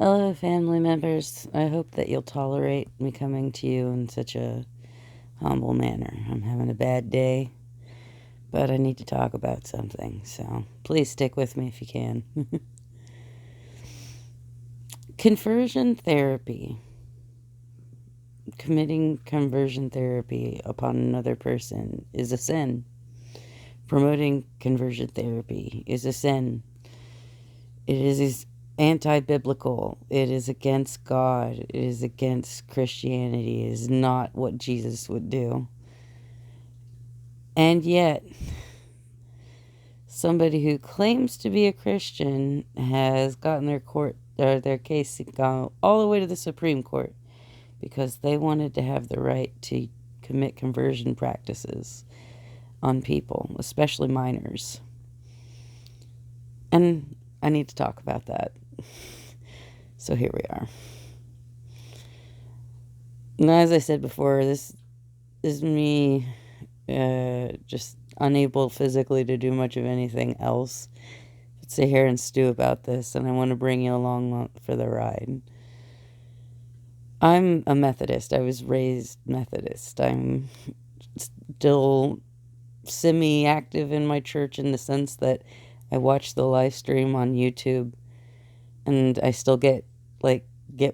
Hello, family members. I hope that you'll tolerate me coming to you in such a humble manner. I'm having a bad day, but I need to talk about something, so please stick with me if you can. Conversion therapy. Committing conversion therapy upon another person is a sin. Promoting conversion therapy is a sin. It is anti-biblical. It is against God. It is against Christianity. It is not what Jesus would do. And yet, somebody who claims to be a Christian has gotten their case gone all the way to the Supreme Court because they wanted to have the right to commit conversion practices on people, especially minors. And I need to talk about that. So here we are. Now, as I said before, this is me just unable physically to do much of anything else. Sit here and stew about this, and I want to bring you along for the ride. I'm a Methodist. I was raised Methodist. I'm still semi-active in my church in the sense that I watch the live stream on YouTube, and I still get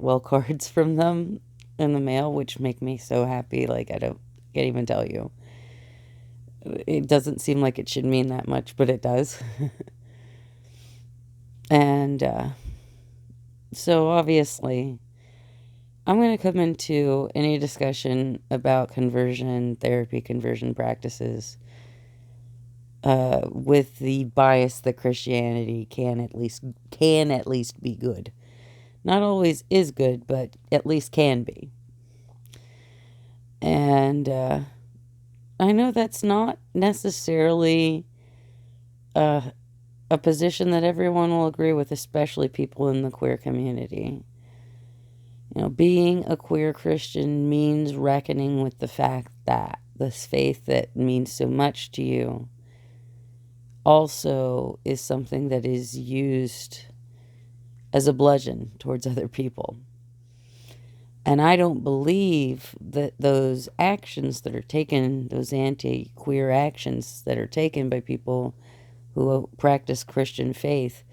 well cards from them in the mail, which make me so happy. I can't even tell you. It doesn't seem like it should mean that much, but it does. And so obviously, I'm going to come into any discussion about conversion therapy, conversion practices, with the bias that Christianity can at least be good. Not always is good, but at least can be. And I know that's not necessarily a position that everyone will agree with, especially people in the queer community. Being a queer Christian means reckoning with the fact that this faith that means so much to you also is something that is used as a bludgeon towards other people. And I don't believe that those actions that are taken, those anti-queer actions that are taken by people who practice Christian faith,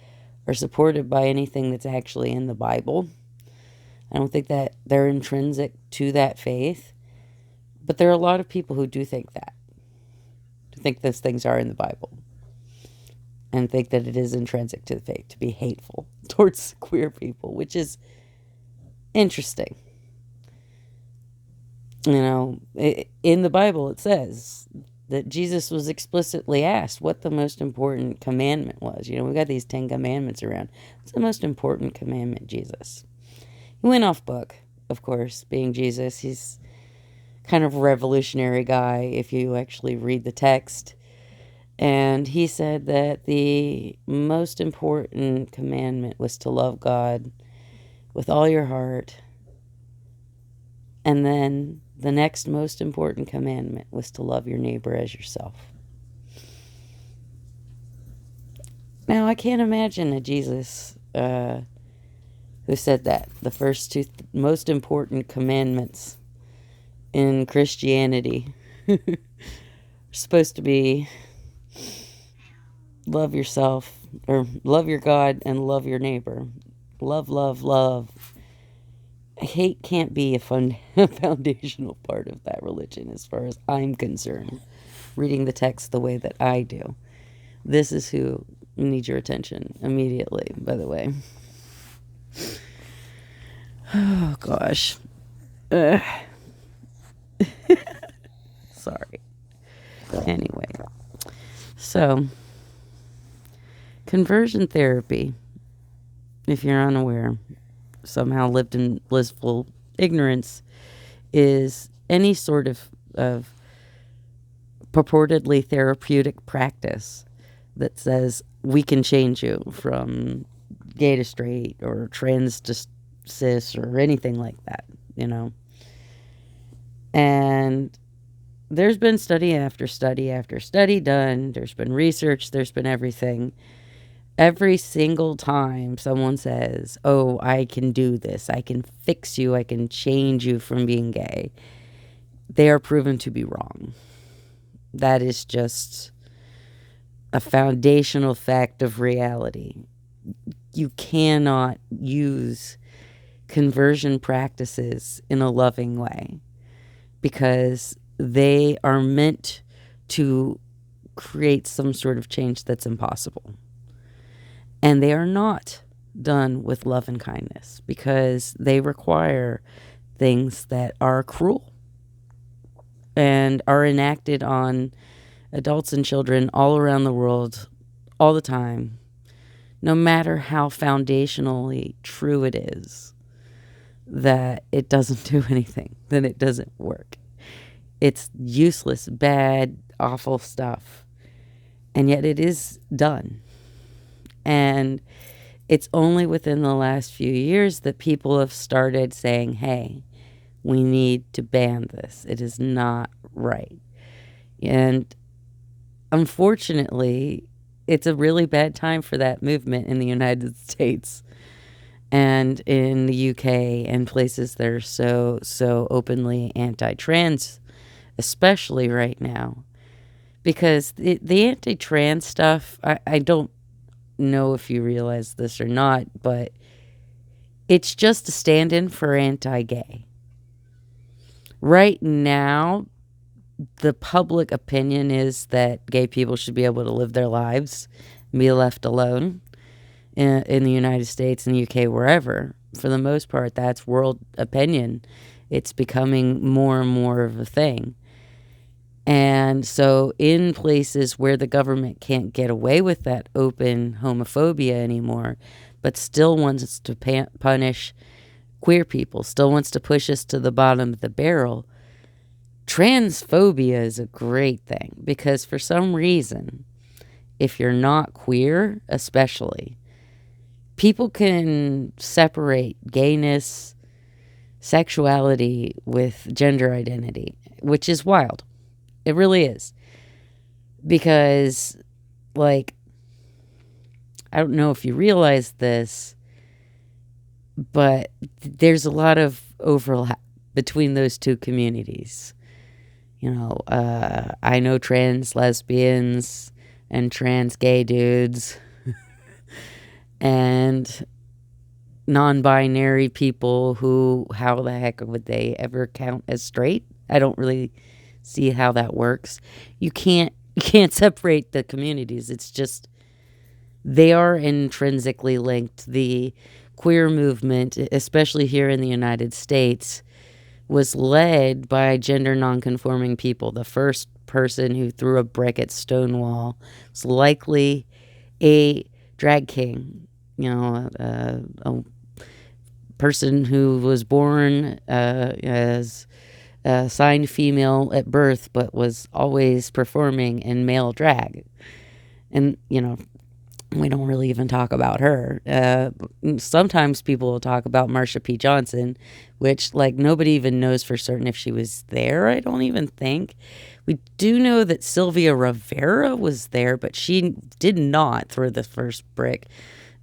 are supported by anything that's actually in the Bible. I don't think that they're intrinsic to that faith. But there are a lot of people who do think that. To think those things are in the Bible. And think that it is intrinsic to the faith to be hateful towards queer people, which is interesting. In the Bible it says that Jesus was explicitly asked what the most important commandment was. We got these 10 commandments around. What's the most important commandment, Jesus? He went off book, of course, being Jesus. He's kind of a revolutionary guy if you actually read the text. And he said that the most important commandment was to love God with all your heart. And then the next most important commandment was to love your neighbor as yourself. Now, I can't imagine a Jesus who said that. The first two most important commandments in Christianity are supposed to be love yourself, or love your God and love your neighbor. Love, love, love. Hate can't be a foundational part of that religion as far as I'm concerned. Reading the text the way that I do. This is who needs your attention immediately, by the way. Oh, gosh. Sorry. Anyway. So, conversion therapy, if you're unaware, somehow lived in blissful ignorance, is any sort of purportedly therapeutic practice that says we can change you from gay to straight or trans to cis or anything like that, And there's been study after study after study done. There's been research. There's been everything. Every single time someone says, oh, I can do this, I can fix you, I can change you from being gay, they are proven to be wrong. That is just a foundational fact of reality. You cannot use conversion practices in a loving way because they are meant to create some sort of change that's impossible. And they are not done with love and kindness because they require things that are cruel and are enacted on adults and children all around the world all the time, no matter how foundationally true it is that it doesn't do anything, then it doesn't work. It's useless, bad, awful stuff. And yet it is done. And it's only within the last few years that people have started saying, hey, we need to ban this. It is not right. And unfortunately, it's a really bad time for that movement in the United States and in the UK and places that are so openly anti-trans, especially right now. Because the anti-trans stuff, I don't know if you realize this or not, but it's just a stand-in for anti-gay. Right now, the public opinion is that gay people should be able to live their lives and be left alone in the United States and the UK, wherever. For the most part, that's world opinion. It's becoming more and more of a thing. And so in places where the government can't get away with that open homophobia anymore, but still wants to punish queer people, still wants to push us to the bottom of the barrel, transphobia is a great thing because for some reason, if you're not queer, especially, people can separate gayness, sexuality with gender identity, which is wild. It really is. Because, like, I don't know if you realize this, but there's a lot of overlap between those two communities. You know, I know trans lesbians and trans gay dudes and non-binary people who, how the heck would they ever count as straight? I don't really see how that works. You can't separate the communities. It's just they are intrinsically linked. The queer movement, especially here in the United States, was led by gender nonconforming people. The first person who threw a brick at Stonewall was likely a drag king, a person who was born as signed female at birth, but was always performing in male drag. And, we don't really even talk about her. Sometimes people will talk about Marsha P. Johnson, which, nobody even knows for certain if she was there, I don't even think. We do know that Sylvia Rivera was there, but she did not throw the first brick,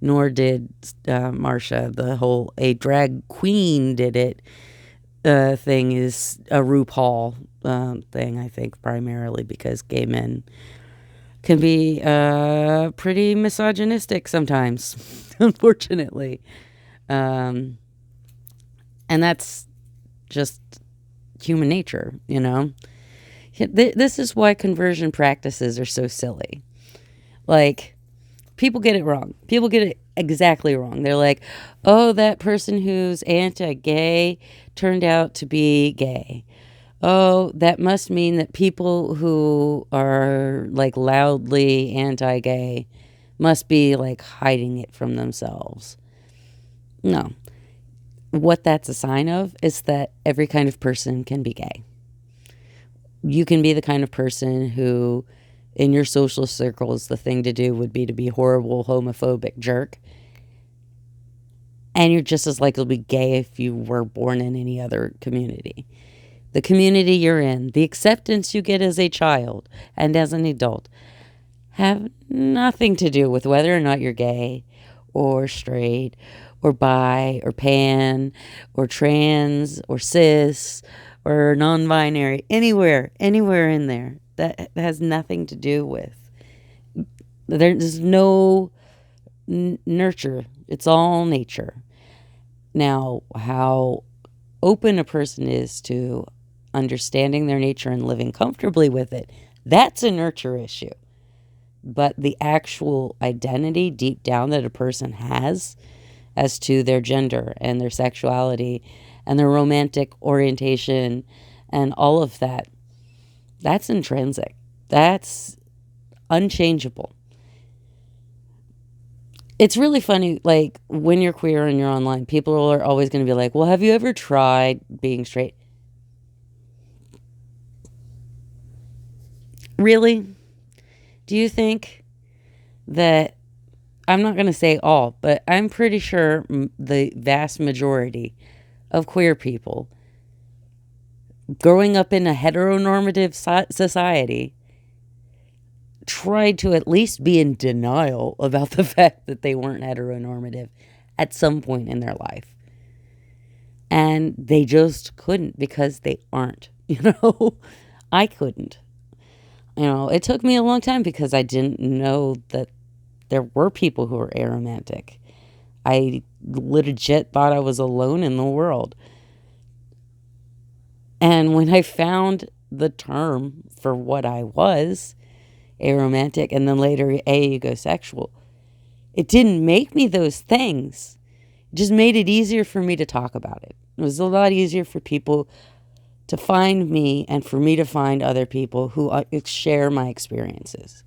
nor did Marsha. The whole a drag queen did it thing is a RuPaul thing, I think, primarily because gay men can be pretty misogynistic sometimes, unfortunately. And that's just human nature, This is why conversion practices are so silly. People get it wrong. People get it exactly wrong. They're like, oh, that person who's anti-gay turned out to be gay. Oh, that must mean that people who are loudly anti-gay must be hiding it from themselves. No. What that's a sign of is that every kind of person can be gay. You can be the kind of person who, in your social circles, the thing to do would be to be a horrible homophobic jerk. And you're just as likely to be gay if you were born in any other community. The community you're in, the acceptance you get as a child and as an adult, have nothing to do with whether or not you're gay or straight or bi or pan or trans or cis or non-binary, anywhere in there. That has nothing to do with. There's no nurture. It's all nature. Now, how open a person is to understanding their nature and living comfortably with it, that's a nurture issue. But the actual identity deep down that a person has as to their gender and their sexuality and their romantic orientation and all of that, that's intrinsic. That's unchangeable. It's really funny, like, when you're queer and you're online, people are always going to be like, well, have you ever tried being straight? Really? Do you think that, I'm not going to say all, but I'm pretty sure the vast majority of queer people growing up in a heteronormative society tried to at least be in denial about the fact that they weren't heteronormative at some point in their life. And they just couldn't because they aren't, I couldn't. It took me a long time because I didn't know that there were people who were aromantic. I legit thought I was alone in the world. And when I found the term for what I was, aromantic, and then later asexual, it didn't make me those things. It just made it easier for me to talk about it. It was a lot easier for people to find me and for me to find other people who share my experiences.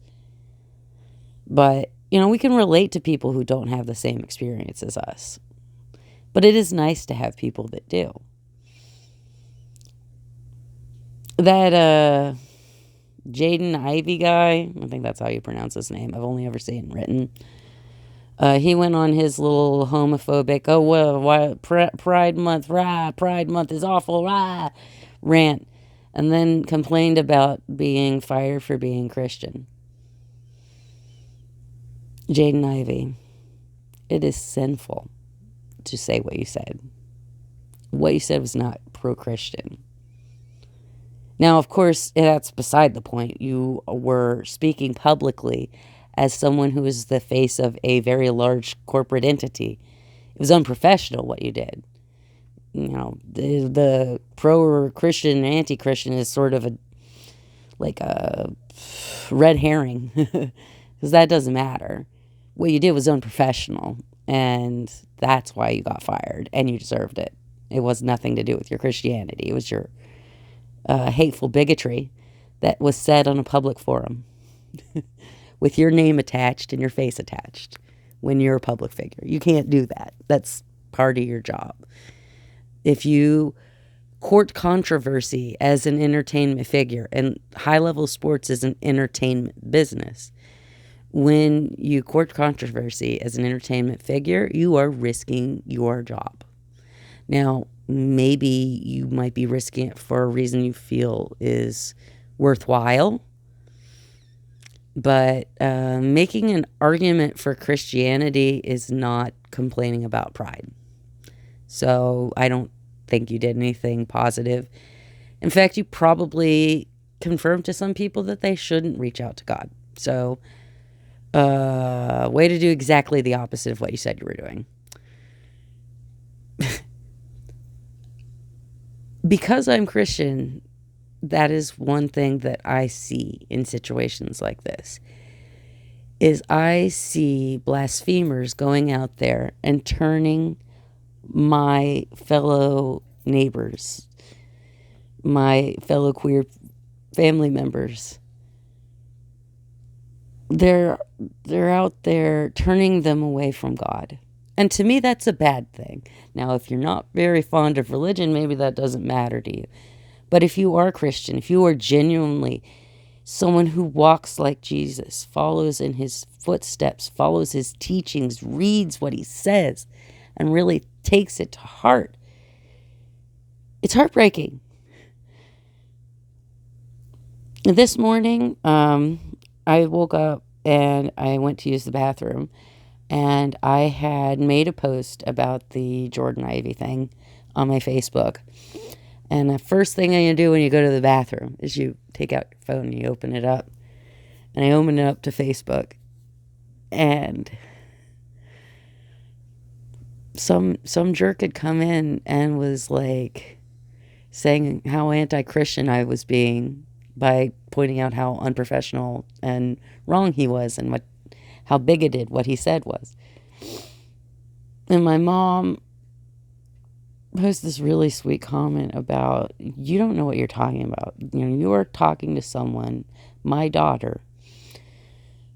But, we can relate to people who don't have the same experience as us. But it is nice to have people that do. That, Jaden Ivey guy, I think that's how you pronounce his name. I've only ever seen it written. He went on his little homophobic, Pride Month is awful, rant, and then complained about being fired for being Christian. Jaden Ivey, it is sinful to say what you said. What you said was not pro-Christian. Now, of course, that's beside the point. You were speaking publicly as someone who is the face of a very large corporate entity. It was unprofessional what you did. The pro-Christian and anti-Christian is sort of a red herring because that doesn't matter. What you did was unprofessional, and that's why you got fired, and you deserved it. It was nothing to do with your Christianity. It was your hateful bigotry that was said on a public forum with your name attached and your face attached when you're a public figure. You can't do that. That's part of your job. If you court controversy as an entertainment figure, and high-level sports is an entertainment business, when you court controversy as an entertainment figure, you are risking your job. Now, maybe you might be risking it for a reason you feel is worthwhile, but making an argument for Christianity is not complaining about pride. So I don't think you did anything positive. In fact, you probably confirmed to some people that they shouldn't reach out to God. So, way to do exactly the opposite of what you said you were doing. Because I'm Christian, that is one thing that I see in situations like this, is I see blasphemers going out there and turning my fellow neighbors, my fellow queer family members, they're out there turning them away from God. And to me, that's a bad thing. Now, if you're not very fond of religion, maybe that doesn't matter to you. But if you are Christian, if you are genuinely someone who walks like Jesus, follows in his footsteps, follows his teachings, reads what he says, and really takes it to heart, it's heartbreaking. This morning, I woke up and I went to use the bathroom, and I had made a post about the Jordan Ivy thing on my Facebook. And the first thing you do when you go to the bathroom is you take out your phone and you open it up. And I opened it up to Facebook, and some jerk had come in and was like saying how anti-Christian I was being by pointing out how unprofessional and wrong he was, and how bigoted what he said was. And my mom posted this really sweet comment about, you don't know what you're talking about. You are talking to someone, my daughter,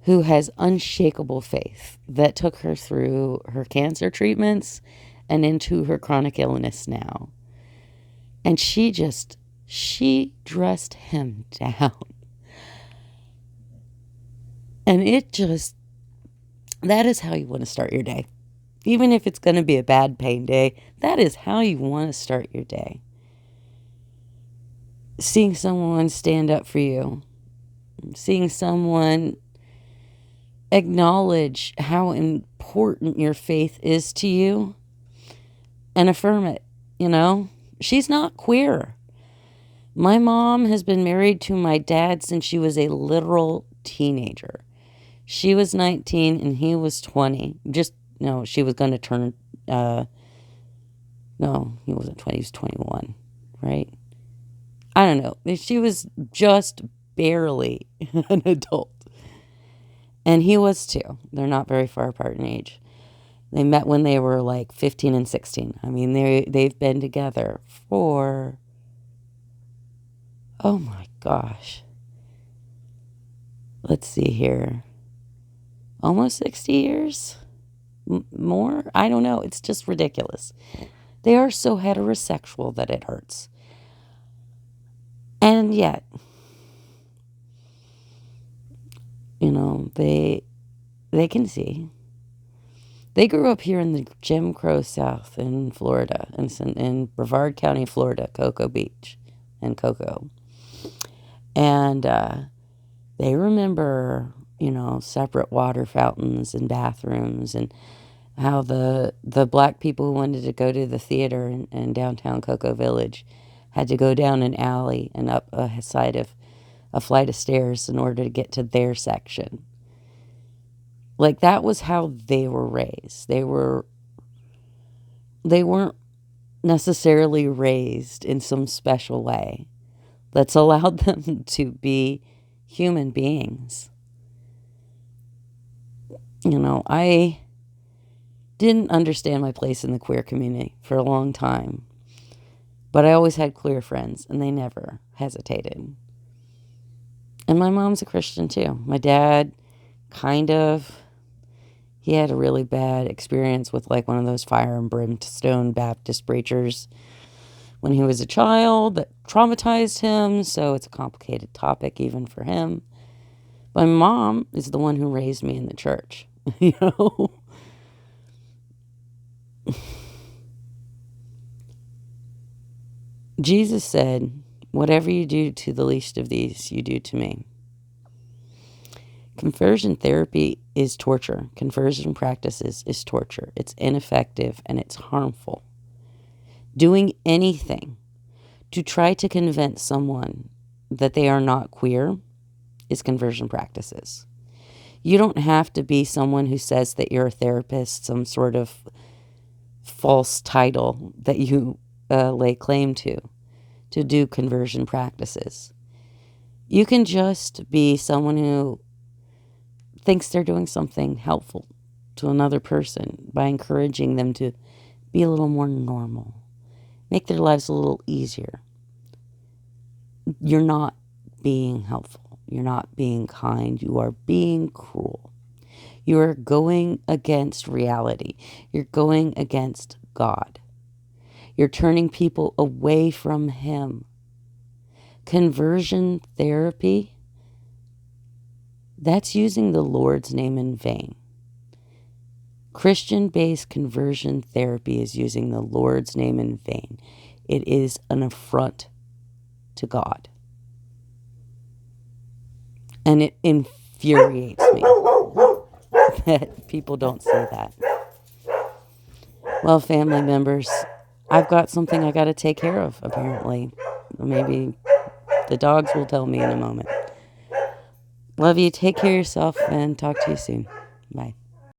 who has unshakable faith that took her through her cancer treatments and into her chronic illness now. And she dressed him down. And that is how you want to start your day. Even if it's going to be a bad pain day, that is how you want to start your day. Seeing someone stand up for you. Seeing someone acknowledge how important your faith is to you and affirm it, She's not queer. My mom has been married to my dad since she was a literal teenager. She was 19 and he was 20. She was going to turn, no, he wasn't 20, he was 21, right? I don't know. She was just barely an adult. And he was too. They're not very far apart in age. They met when they were like 15 and 16. I mean, they've been together for, oh my gosh. Let's see here. Almost 60 years? More? I don't know. It's just ridiculous. They are so heterosexual that it hurts. And yet, they can see. They grew up here in the Jim Crow South in Florida, in Brevard County, Florida, Cocoa Beach and Cocoa. And they remember, separate water fountains and bathrooms, and how the black people who wanted to go to the theater in downtown Cocoa Village had to go down an alley and up a side of a flight of stairs in order to get to their section. Like, that was how they were raised. They weren't necessarily raised in some special way that's allowed them to be human beings. I didn't understand my place in the queer community for a long time, but I always had queer friends, and they never hesitated. And my mom's a Christian too. My dad, he had a really bad experience with like one of those fire and brimstone Baptist preachers when he was a child that traumatized him, so it's a complicated topic even for him. My mom is the one who raised me in the church, Jesus said, "Whatever you do to the least of these, you do to me." Conversion therapy is torture. Conversion practices is torture. It's ineffective and it's harmful. Doing anything to try to convince someone that they are not queer is conversion practices. You don't have to be someone who says that you're a therapist, some sort of false title that you lay claim to do conversion practices. You can just be someone who thinks they're doing something helpful to another person by encouraging them to be a little more normal, make their lives a little easier. You're not being helpful. You're not being kind. You are being cruel. You are going against reality. You're going against God. You're turning people away from Him. Conversion therapy, that's using the Lord's name in vain. Christian-based conversion therapy is using the Lord's name in vain. It is an affront to God. And it infuriates me. People don't see that. Well, family members, I've got something I got to take care of, apparently. Maybe the dogs will tell me in a moment. Love you. Take care of yourself and talk to you soon. Bye.